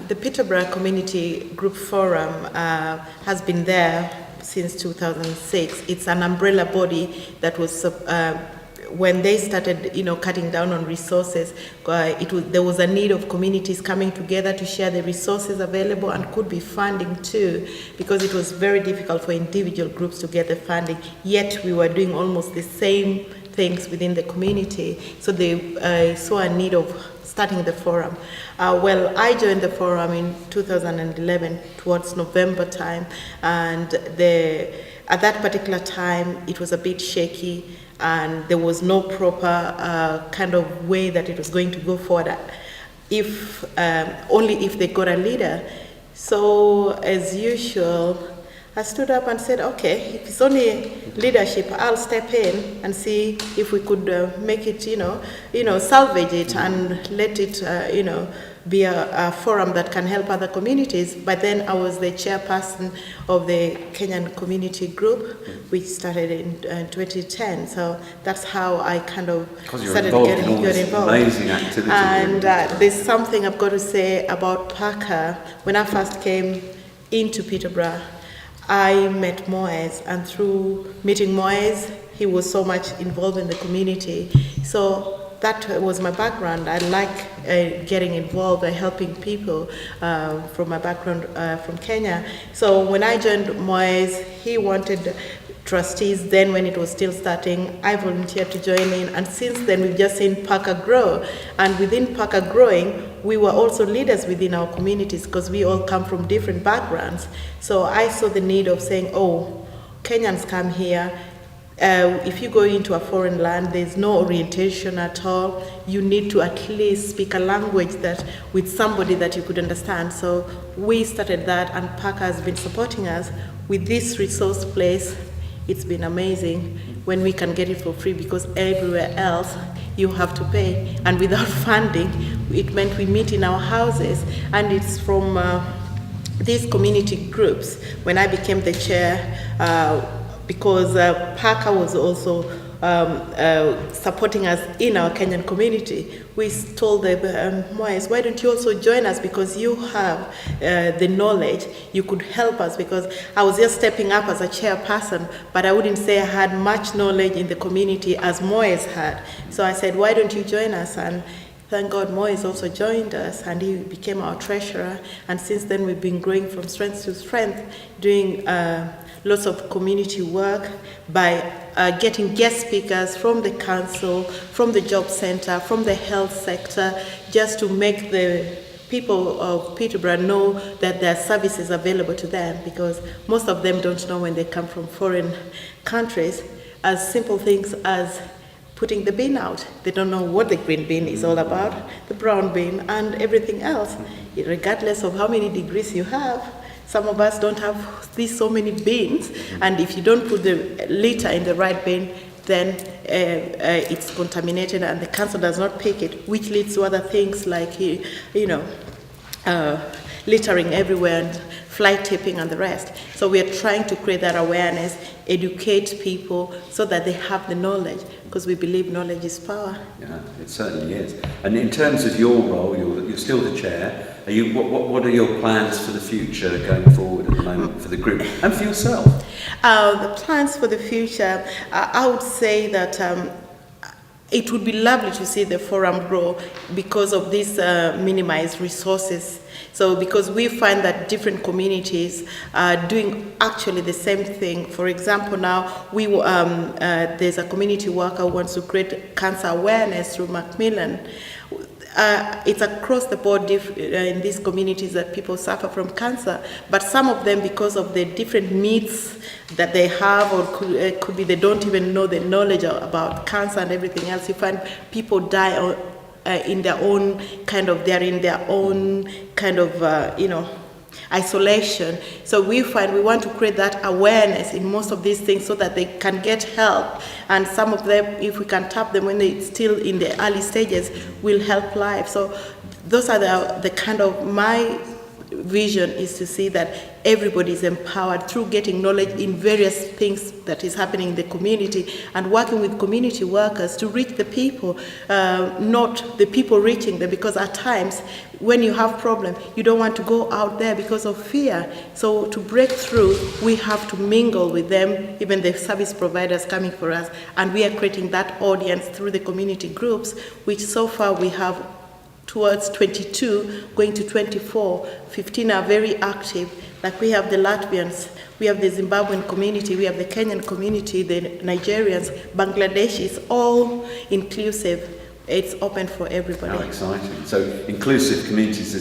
The Peterborough Community Group Forum has been there since 2006. It's an umbrella body that was when they started, cutting down on resources. There was a need of communities coming together to share the resources available, and could be funding too, because it was very difficult for individual groups to get the funding. Yet we were doing almost the same things within the community. So they saw a need of starting the forum. Well, I joined the forum in 2011 towards November time, and at that particular time it was a bit shaky, and there was no proper kind of way that it was going to go forward, only if they got a leader. So as usual, I stood up and said, okay, if it's only leadership, I'll step in and see if we could make it, salvage it and let it, be a forum that can help other communities. But then I was the chairperson of the Kenyan Community Group, which started in 2010. So that's how I kind of started getting involved. Amazing activity. And there's something I've got to say about Parker. When I first came into Peterborough, I met Moez, and through meeting Moez, he was so much involved in the community. So that was my background. I like getting involved and helping people from my background from Kenya. So when I joined Moez, he wanted trustees. Then when it was still starting, I volunteered to join in, and since then we've just seen Parker grow. And within Parker growing, we were also leaders within our communities, because we all come from different backgrounds. So I saw the need of saying, oh, Kenyans come here. If you go into a foreign land, there's no orientation at all. You need to at least speak a language that with somebody that you could understand. So we started that, and Parker has been supporting us with this resource place. It's been amazing when we can get it for free, because everywhere else you have to pay. And without funding, it meant we meet in our houses. And it's from these community groups, when I became the chair, because Parker was also supporting us in our Kenyan community. We told them, Moez, why don't you also join us, because you have the knowledge, you could help us, because I was just stepping up as a chairperson, but I wouldn't say I had much knowledge in the community as Moez had. So I said, why don't you join us? And thank God Moez also joined us, and he became our treasurer. And since then we've been growing from strength to strength, doing lots of community work by getting guest speakers from the council, from the job center, from the health sector, just to make the people of Peterborough know that there are services available to them, because most of them don't know when they come from foreign countries, as simple things as putting the bin out. They don't know what the green bin is all about, the brown bin, and everything else, regardless of how many degrees you have. Some of us don't have so many bins, and if you don't put the litter in the right bin, then it's contaminated and the council does not pick it, which leads to other things like, littering everywhere and fly tipping and the rest. So we are trying to create that awareness, educate people so that they have the knowledge, because we believe knowledge is power. Yeah, it certainly is. And in terms of your role, you're still the chair. What are your plans for the future going forward at the moment for the group and for yourself? The plans for the future, I would say that it would be lovely to see the forum grow because of these minimized resources. So because we find that different communities are doing actually the same thing. For example, now there's a community worker who wants to create cancer awareness through Macmillan. It's across the board in these communities that people suffer from cancer, but some of them, because of the different myths that they have, or could be they don't even know the knowledge about cancer and everything else, you find people die in their own kind of isolation. So we find we want to create that awareness in most of these things so that they can get help. And some of them, if we can tap them when they're still in the early stages, will help life. So those are the kind of my vision is to see that everybody is empowered through getting knowledge in various things that is happening in the community, and working with community workers to reach the people, not the people reaching them, because at times when you have problem, you don't want to go out there because of fear. So to break through, we have to mingle with them, even the service providers coming for us, and we are creating that audience through the community groups, which so far we have towards 22, going to 24. 15 are very active. Like we have the Latvians, we have the Zimbabwean community, we have the Kenyan community, the Nigerians, Bangladesh. Is all inclusive. It's open for everybody. How exciting. So inclusive communities,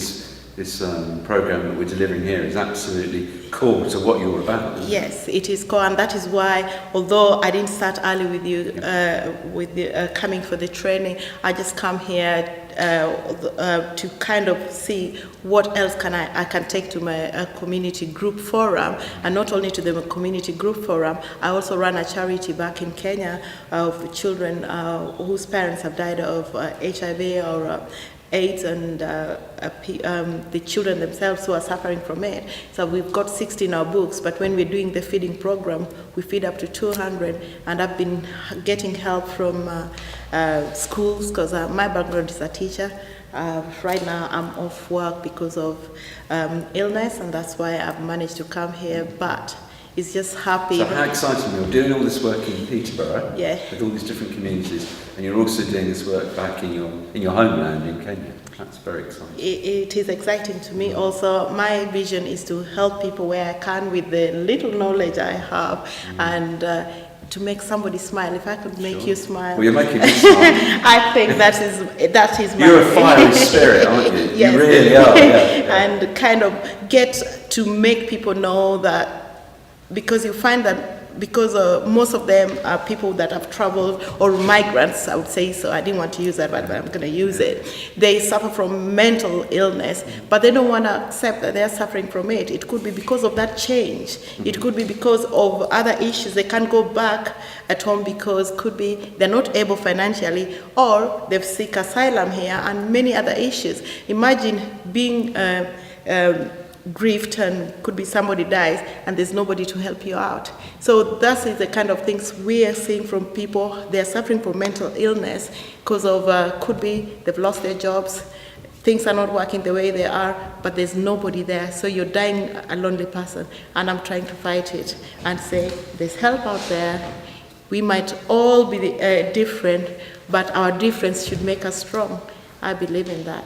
this program that we're delivering here is absolutely core to what you're about. Yes, it is core, and that is why, although I didn't start early with you, coming for the training, I just come here to kind of see what else I can take to my community group forum, and not only to the community group forum. I also run a charity back in Kenya of children whose parents have died of HIV or AIDS, and the children themselves who are suffering from it. So we've got 60 in our books, but when we're doing the feeding program, we feed up to 200, and I've been getting help from schools, because my background is a teacher. Right now I'm off work because of illness, and that's why I've managed to come here, but it's just happy. So how exciting, you're doing all this work in Peterborough, yeah, with all these different communities, and you're also doing this work back in your homeland in Kenya. That's very exciting. It is exciting to me also. My vision is to help people where I can with the little knowledge I have, and to make somebody smile. If I could make you smile. Well, you're making me smile. I think that is my... You're a fiery spirit, aren't you? Yes. You really are, yeah. And kind of get to make people know that, because you find that because most of them are people that have traveled, or migrants, I would say, so I didn't want to use that, but I'm going to use it. They suffer from mental illness, but they don't want to accept that they're suffering from it. It could be because of that change. It could be because of other issues. They can't go back at home because could be they're not able financially, or they've seek asylum here, and many other issues. Imagine being grieved, and could be somebody dies and there's nobody to help you out. So that is the kind of things we are seeing from people. They're suffering from mental illness because of could be they've lost their jobs, things are not working the way they are, but there's nobody there. So you're dying a lonely person, and I'm trying to fight it and say there's help out there. We might all be different, but our difference should make us strong. I believe in that.